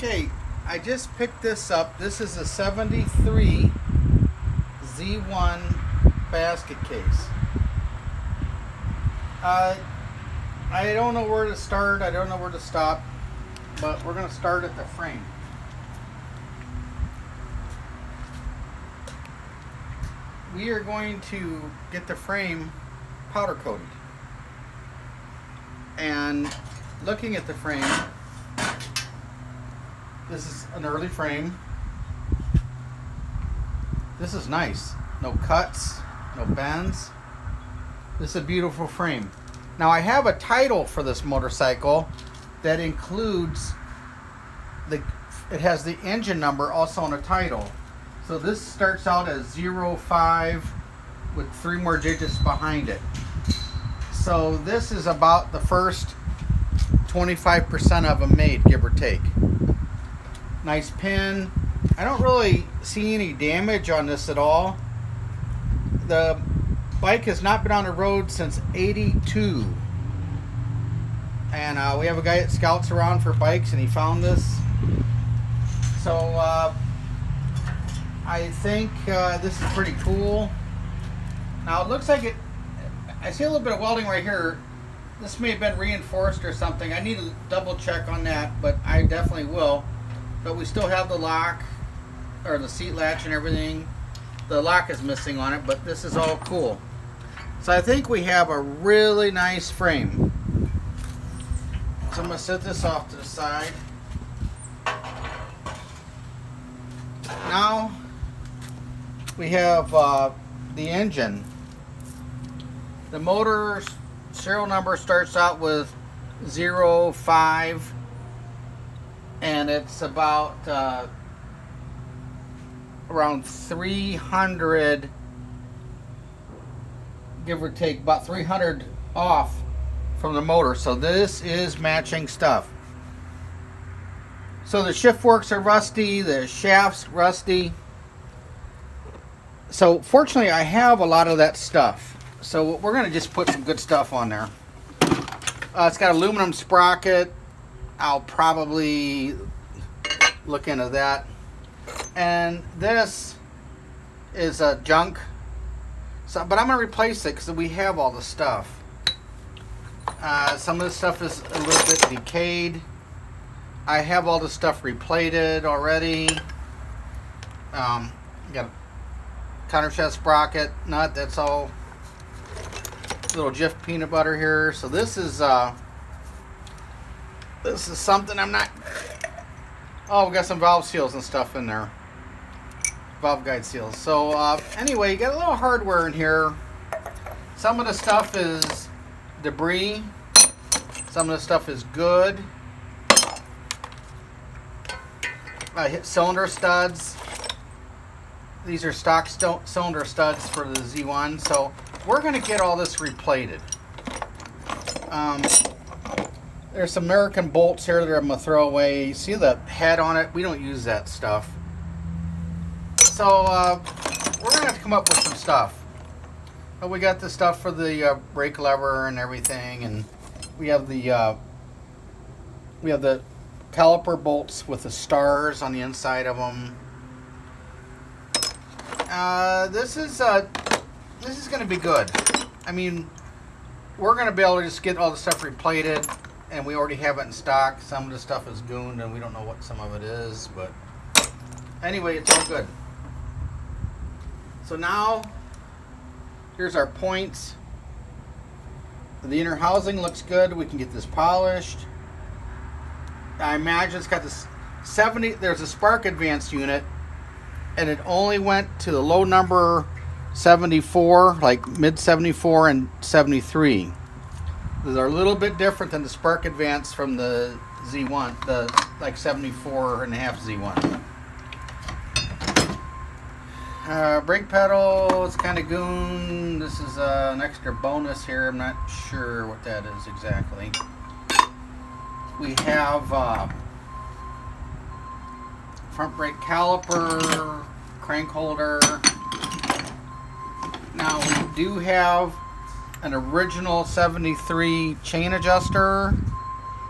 Okay, I just picked this up. This is a 73 Z1 basket case. I don't know where to start. I don't know where to stop. But we're going to start at the frame. We are going to get the frame powder coated. And looking at the frame, this is an early frame. This is nice. No cuts, no bends. This is a beautiful frame. Now I have a title for this motorcycle that includes it has the engine number also on a title. So this starts out as 05 with 3 more digits behind it. So this is about the first 25% of them made, give or take. Nice pin. I don't really see any damage on this at all. The bike has not been on the road since '82. And we have a guy that scouts around for bikes and he found this. So I think this is pretty cool. Now it looks like I see a little bit of welding right here. This may have been reinforced or something. I need to double check on that, but I definitely will. But we still have the lock, or the seat latch and everything. The lock is missing on it, but this is all cool. So I think we have a really nice frame. So I'm going to set this off to the side. Now we have the engine. The motor's serial number starts out with 05, and it's about around 300, give or take, about 300 off from the motor. So this is matching stuff. So the shift forks are rusty, the shaft's rusty. So fortunately I have a lot of that stuff. So we're going to just put some good stuff on there. It's got aluminum sprocket. I'll probably look into that. And this is junk. So, but I'm going to replace it because we have all the stuff. Some of the stuff is a little bit decayed. I have all the stuff replated already. Got a countershaft sprocket nut. That's all. Little Jif peanut butter here. So this is something I'm not. Oh, we got some valve seals and stuff in there. Valve guide seals. So anyway, you got a little hardware in here. Some of the stuff is debris. Some of the stuff is good. I hit cylinder studs. These are stock cylinder studs for the Z1. So we're going to get all this replated. There's some American bolts here that I'm going to throw away. You see the head on it? We don't use that stuff. So we're going to have to come up with some stuff. But we got the stuff for the brake lever and everything, and we have the caliper bolts with the stars on the inside of them. This is going to be good. I mean, we're going to be able to just get all the stuff replated, and we already have it in stock. Some of the stuff is gooned, and we don't know what some of it is, but anyway, it's all good. So now, here's our points. The inner housing looks good. We can get this polished. I imagine it's got this 70. There's a spark advanced unit, and it only went to the low number 74, like mid 74 and 73. They're a little bit different than the spark advance from the Z1, the like 74 and a half Z1. Brake pedal is kind of goon. This is an extra bonus here. I'm not sure what that is exactly. We have front brake caliper, crank holder. Now we do have an original 73 chain adjuster.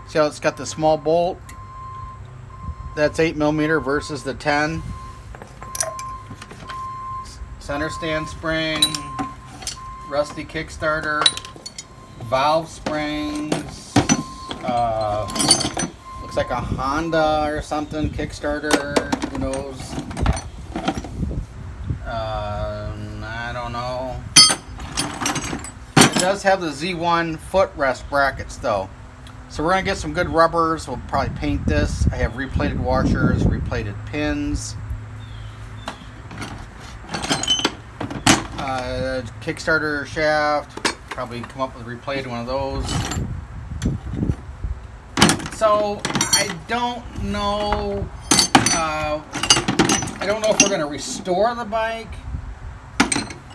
See how it's got the small bolt? that's 8mm versus the 10. Center stand spring, rusty Kickstarter, valve springs, looks like a Honda or something, Kickstarter, who knows? I don't know. It does have the Z1 footrest brackets though. So we're going to get some good rubbers. We'll probably paint this. I have replated washers, replated pins. Kickstarter shaft. Probably come up with a replated one of those. So I don't know. I don't know if we're going to restore the bike.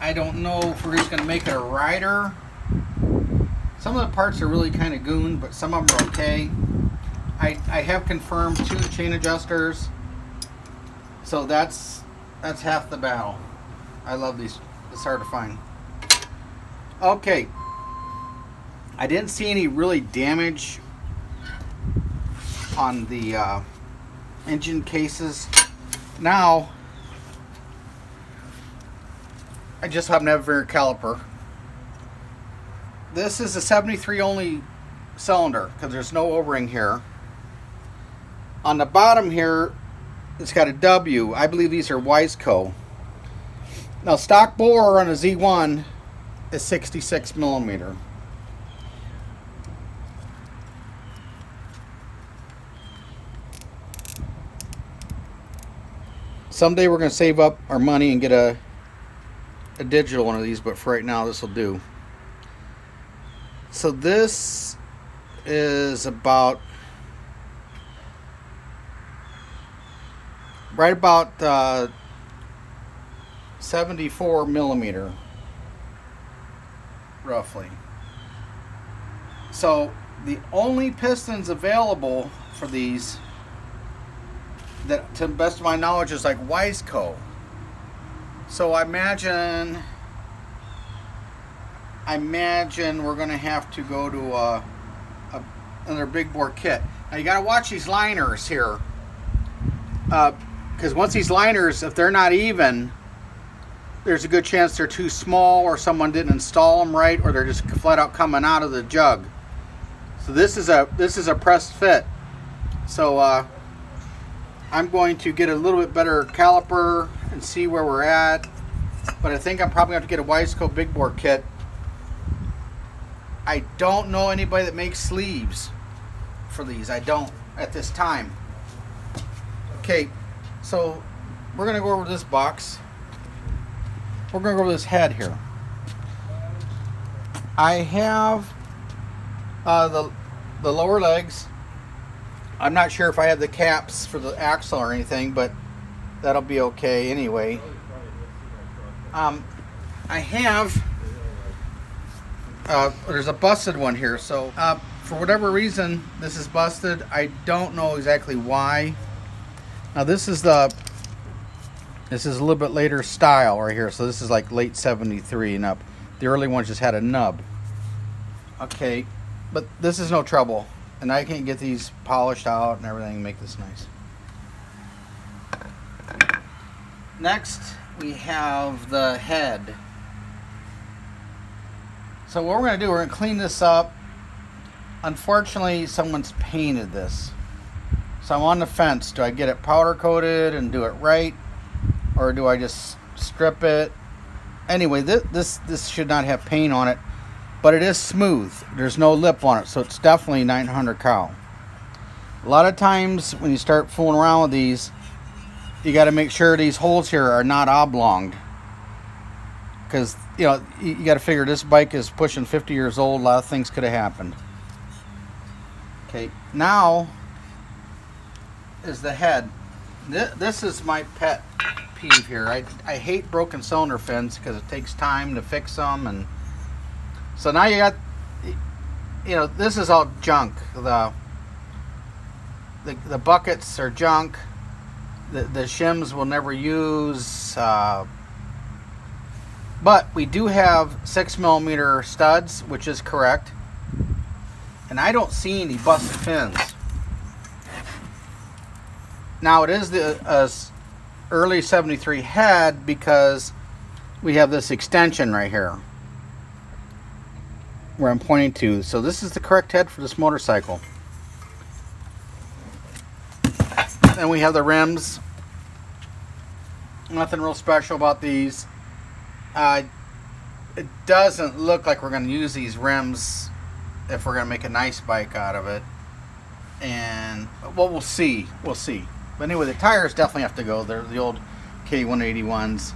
I don't know if we're just going to make it a rider. Some of the parts are really kind of gooned, but some of them are okay. I have confirmed 2 chain adjusters, so that's half the battle. I love these. It's hard to find. Okay, I didn't see any really damage on the engine cases. Now, I just happen to have a rear caliper. This is a 73 only cylinder because there's no O-ring here. On the bottom here, it's got a W. I believe these are Wiseco. Now, stock bore on a Z1 is 66mm. Someday we're going to save up our money and get a digital one of these, but for right now, this will do. So this is about right about 74mm, roughly. So the only pistons available for these, that to the best of my knowledge, is like Wiseco. So I imagine we're going to have to go to another big bore kit. Now you got to watch these liners here, because once these liners, if they're not even, there's a good chance they're too small, or someone didn't install them right, or they're just flat out coming out of the jug. So this is a pressed fit. So I'm going to get a little bit better caliper and see where we're at. But I think I'm probably going to have to get a Wiseco big bore kit. I don't know anybody that makes sleeves for these. I don't at this time. Okay, so we're going to go over this box. We're going to go over this head here. I have the lower legs. I'm not sure if I have the caps for the axle or anything, but that'll be okay anyway. I have there's a busted one here, so for whatever reason this is busted. I don't know exactly why. Now this is a little bit later style right here, so this is like late 73 and up. The early ones just had a nub. Okay, but this is no trouble, and I can get these polished out and everything and make this nice. Next we have the head. So what we're going to do, we're going to clean this up. Unfortunately, someone's painted this. So I'm on the fence. Do I get it powder coated and do it right? Or do I just strip it? Anyway, this should not have paint on it. But it is smooth. There's no lip on it. So it's definitely 900 cal. A lot of times when you start fooling around with these, you got to make sure these holes here are not oblonged. Because, you know, you got to figure this bike is pushing 50 years old. A lot of things could have happened. Okay, now is the head. This is my pet peeve here. I hate broken cylinder fins because it takes time to fix them. And so now you got, you know, this is all junk. The buckets are junk. The shims we'll never use. But we do have 6mm studs, which is correct. And I don't see any busted fins. Now it is the early 73 head because we have this extension right here where I'm pointing to. So this is the correct head for this motorcycle. And we have the rims. Nothing real special about these. It doesn't look like we're going to use these rims if we're going to make a nice bike out of it. And, well, we'll see. We'll see. But anyway, the tires definitely have to go. They're the old K181s.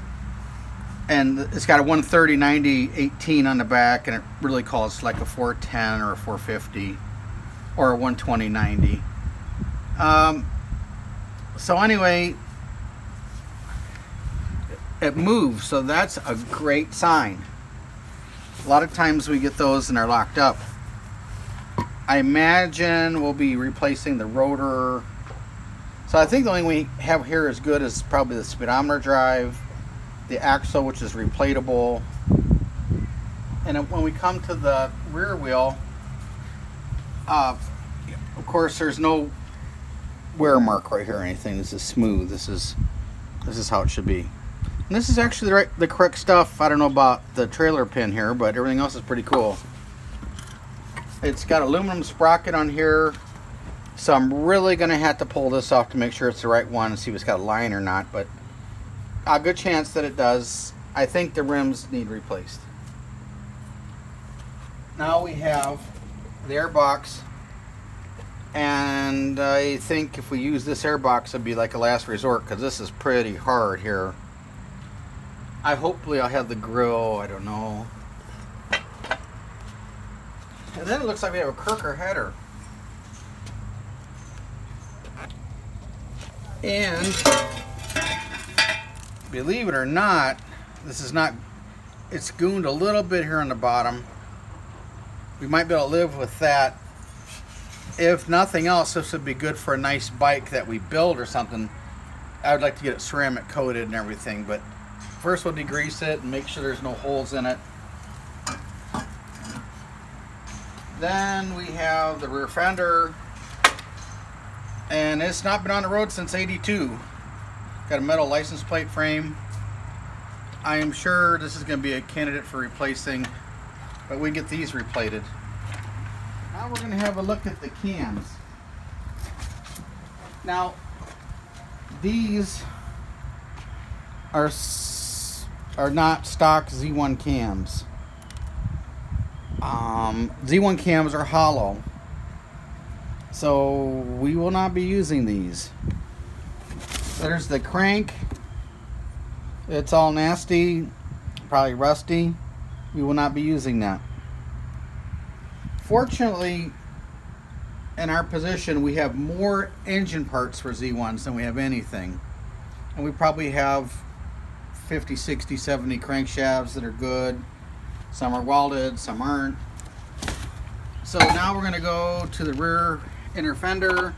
And it's got a 130/90/18 on the back, and it really calls like a 410 or a 450 or a 120/90. So anyway, it moves, so that's a great sign. A lot of times we get those and they're locked up. I imagine we'll be replacing the rotor. So I think the only thing we have here is good is probably the speedometer drive, the axle, which is replatable. And when we come to the rear wheel, of course there's no wear mark right here or anything. This is smooth. This is how it should be. And this is actually the correct stuff. I don't know about the trailer pin here, but everything else is pretty cool. It's got aluminum sprocket on here, so I'm really going to have to pull this off to make sure it's the right one and see if it's got a line or not, but a good chance that it does. I think the rims need replaced. Now we have the airbox, and I think if we use this airbox it'd be like a last resort because this is pretty hard here. Hopefully I'll have the grill, I don't know. And then it looks like we have a Kirker header. And believe it or not, this is not, it's gooned a little bit here on the bottom. We might be able to live with that. If nothing else, this would be good for a nice bike that we build or something. I would like to get it ceramic coated and everything, but first we'll degrease it and make sure there's no holes in it. Then we have the rear fender, and it's not been on the road since '82. Got a metal license plate frame. I am sure this is going to be a candidate for replacing, but we get these replated. Now we're going to have a look at the cams. Now these are not stock Z1 cams. Z1 cams are hollow, so we will not be using these. There's the crank. It's all nasty, probably rusty. We will not be using that. Fortunately, in our position, we have more engine parts for Z1s than we have anything. And we probably have 50, 60, 70 crankshafts that are good. Some are welded, some aren't. So now we're going to go to the rear inner fender,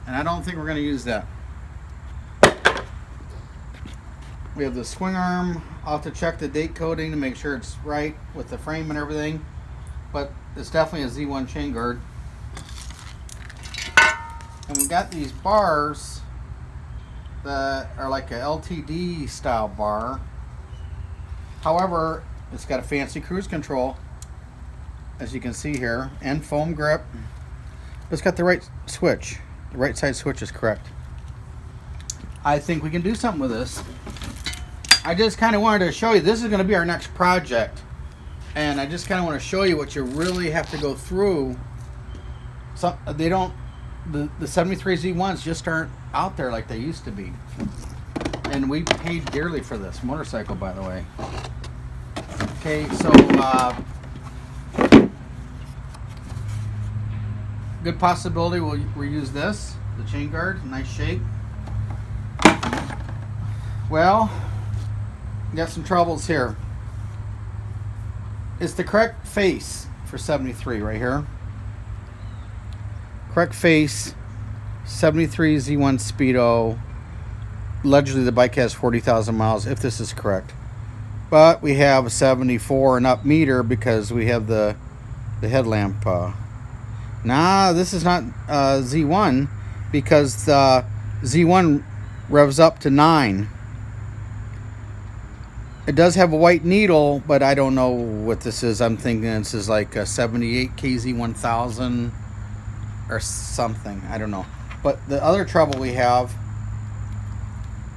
and I don't think we're going to use that. We have the swing arm. I'll have to check the date coding to make sure it's right with the frame and everything, but it's definitely a Z1 chain guard. And we've got these bars that are like a LTD style bar. However, it's got a fancy cruise control, as you can see here, and foam grip. It's got the right switch. The right side switch is correct. I think we can do something with this. I just kind of wanted to show you, this is going to be our next project, and I just kind of want to show you what you really have to go through. So they don't, the 73 Z1s just aren't out there like they used to be, and we paid dearly for this motorcycle, by the way. Okay, so good possibility we'll reuse this, the chain guard, nice shape. Well, got some troubles here. It's the correct face for 73 right here. Correct face, 73 Z1 Speedo. Allegedly the bike has 40,000 miles, if this is correct. But we have a 74 and up meter because we have the headlamp. Nah, this is not Z1 because Z1 revs up to 9. It does have a white needle, but I don't know what this is. I'm thinking this is like a 78 KZ1000 or something. I don't know. But the other trouble we have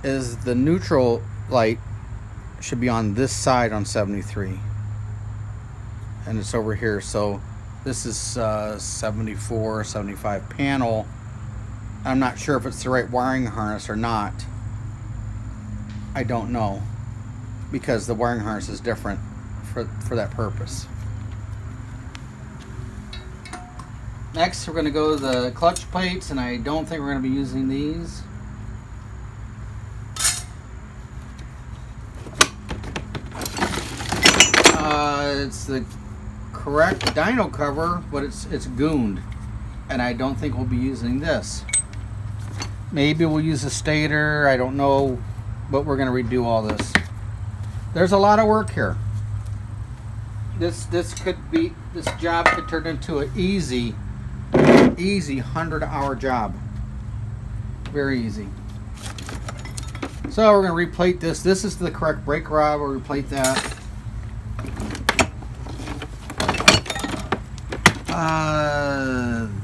is the neutral light should be on this side on 73. And it's over here. So this is 74, 75 panel. I'm not sure if it's the right wiring harness or not. I don't know, because the wiring harness is different for that purpose. Next, we're going to go to the clutch plates, and I don't think we're going to be using these. It's the correct dyno cover, but it's gooned, and I don't think we'll be using this. Maybe we'll use a stator, I don't know, but we're going to redo all this. There's a lot of work here. This job could turn into an easy 100-hour job. Very easy. So we're going to replate this. This is the correct brake rod. We'll replate that.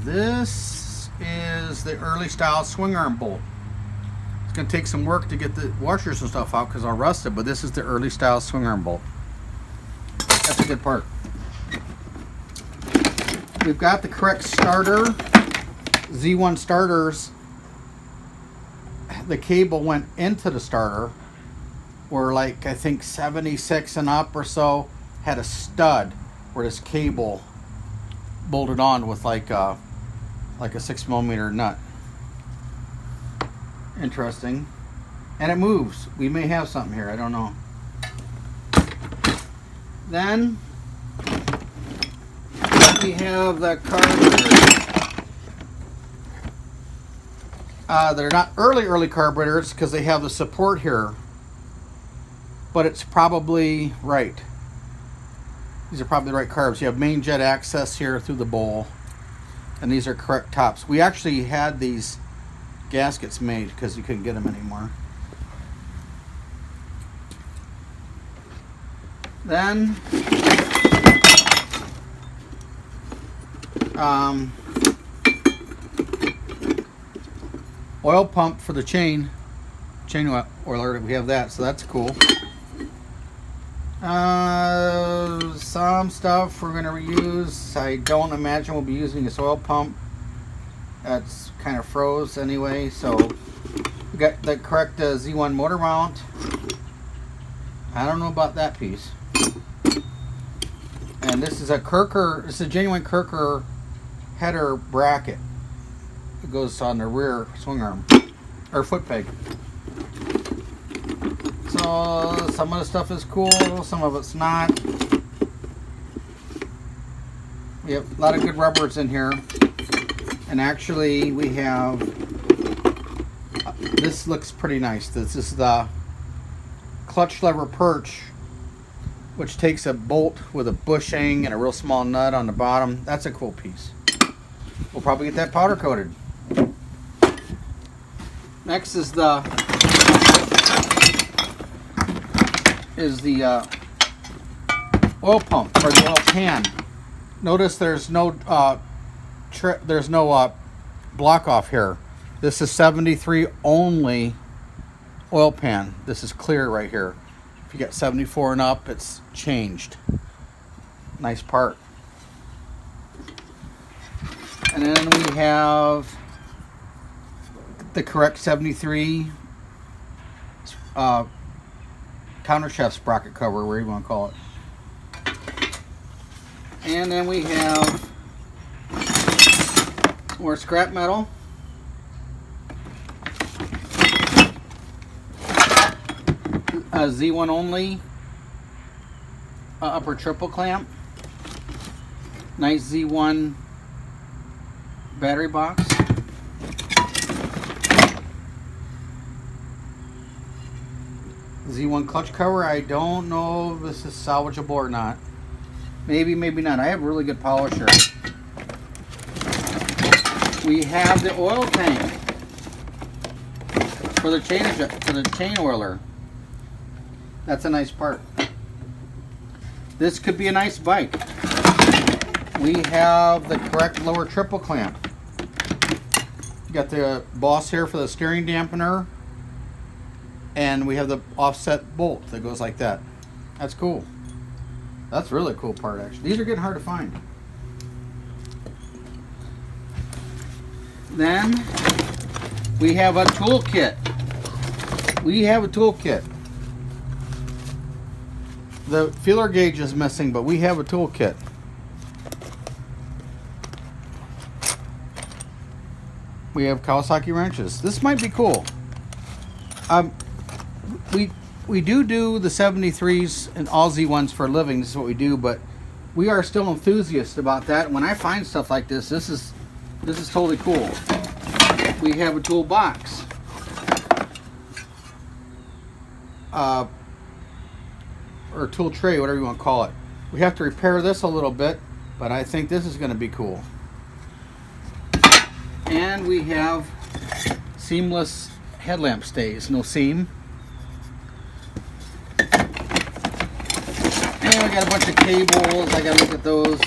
This is the early style swing arm bolt. It's going to take some work to get the washers and stuff out because I'll rust it, but this is the early style swing arm bolt. That's a good part. We've got the correct starter. Z1 starters. The cable went into the starter. Where like I think 76 and up or so had a stud where this cable bolted on with like a 6mm nut. Interesting. And it moves. We may have something here. I don't know. Then we have the carburetors. They're not early carburetors because they have the support here. But it's probably right. These are probably the right carbs. You have main jet access here through the bowl. And these are correct tops. We actually had these gaskets made because you couldn't get them anymore. Then oil pump for the chain oiler. We have that, so that's cool. Some stuff we're going to reuse. I don't imagine we'll be using this oil pump. That's kind of froze anyway. So we got the correct Z1 motor mount. I don't know about that piece. And this is a Kirker. This is a genuine Kirker header bracket. It goes on the rear swing arm or foot peg. So some of the stuff is cool, some of it's not. We have a lot of good rubbers in here. And actually we have, this looks pretty nice. This is the clutch lever perch, which takes a bolt with a bushing and a real small nut on the bottom. That's a cool piece. We'll probably get that powder coated. Next is the oil pump or the oil pan. Notice there's no block off here. This is 73 only oil pan. This is clear right here. If you get 74 and up, it's changed. Nice part. And then we have the correct 73 countershaft sprocket cover, whatever you want to call it. And then we have more scrap metal. A Z1 only upper triple clamp. Nice Z1 battery box. Z1 clutch cover. I don't know if this is salvageable or not. Maybe, maybe not. I have a really good polisher. We have the oil tank. for the chain oiler. That's a nice part. This could be a nice bike. We have the correct lower triple clamp. You got the boss here for the steering dampener, and we have the offset bolt that goes like that. That's cool. That's a really cool part, actually. These are getting hard to find. Then we have a toolkit. The feeler gauge is missing, but we have a toolkit. We have Kawasaki wrenches. This might be cool. We do the 73s and all Z1s for a living. This is what we do, but we are still enthusiasts about that. When I find stuff like this, this is totally cool. We have a toolbox. Or tool tray, whatever you want to call it. We have to repair this a little bit, but I think this is going to be cool. And we have seamless headlamp stays, no seam. And we got a bunch of cables. I got to look at those.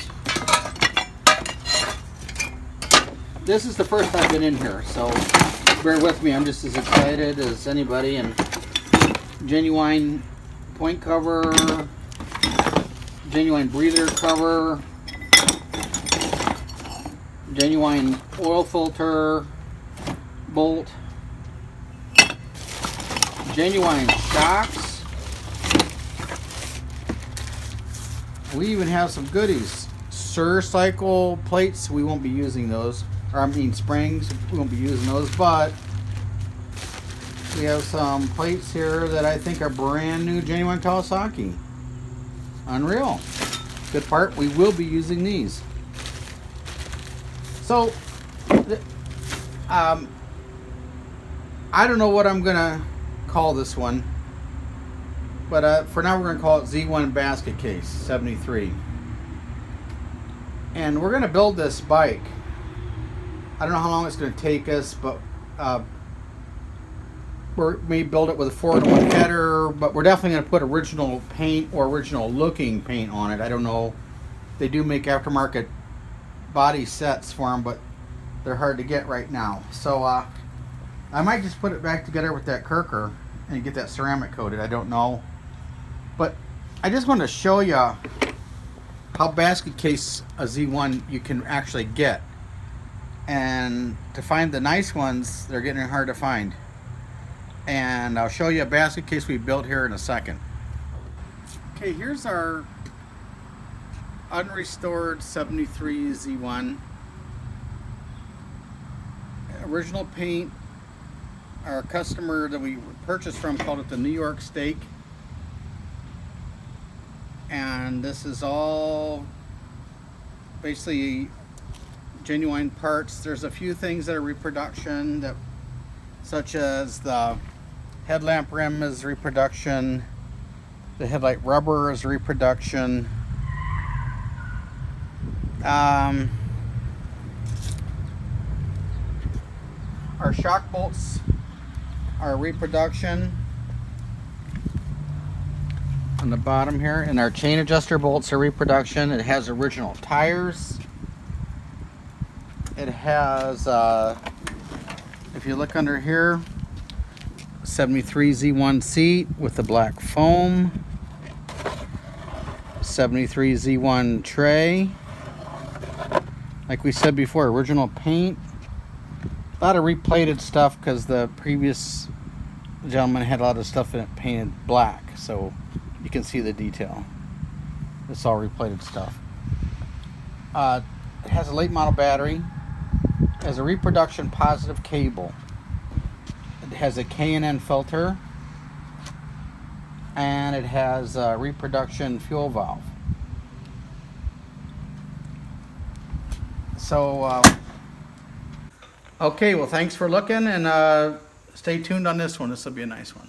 This is the first I've been in here, so bear with me. I'm just as excited as anybody. And genuine point cover, genuine breather cover, genuine oil filter bolt, genuine shocks. We even have some goodies. Cycle plates. We won't be using those. Or I mean springs. We won't be using those, but we have some plates here that I think are brand new, genuine Kawasaki. Unreal. Good part. We will be using these. So, I don't know what I'm gonna call this one, but for now we're gonna call it Z1 Basket Case 73. And we're gonna build this bike. I don't know how long it's gonna take us, but we may build it with a 4-in-1 header, but we're definitely going to put original paint or original looking paint on it. I don't know. They do make aftermarket body sets for them, but they're hard to get right now. So I might just put it back together with that Kirker and get that ceramic coated. I don't know. But I just wanted to show you how basket case a Z1 you can actually get. And to find the nice ones, they're getting hard to find. And I'll show you a basket case we built here in a second. Okay, here's our unrestored 73 Z1. Original paint. Our customer that we purchased from called it the New York Steak. And this is all basically genuine parts. There's a few things that are reproduction, that such as the headlamp rim is reproduction, the headlight rubber is reproduction, our shock bolts are reproduction on the bottom here, and our chain adjuster bolts are reproduction. It has original tires. It has if you look under here, 73 Z1 seat with the black foam, 73 Z1 tray. Like we said before, original paint. A lot of replated stuff because the previous gentleman had a lot of stuff in it painted black, so you can see the detail. It's all replated stuff. It has a late model battery. It has a reproduction positive cable. It has a K&N filter, and it has a reproduction fuel valve. So, okay, well, thanks for looking, and stay tuned on this one. This will be a nice one.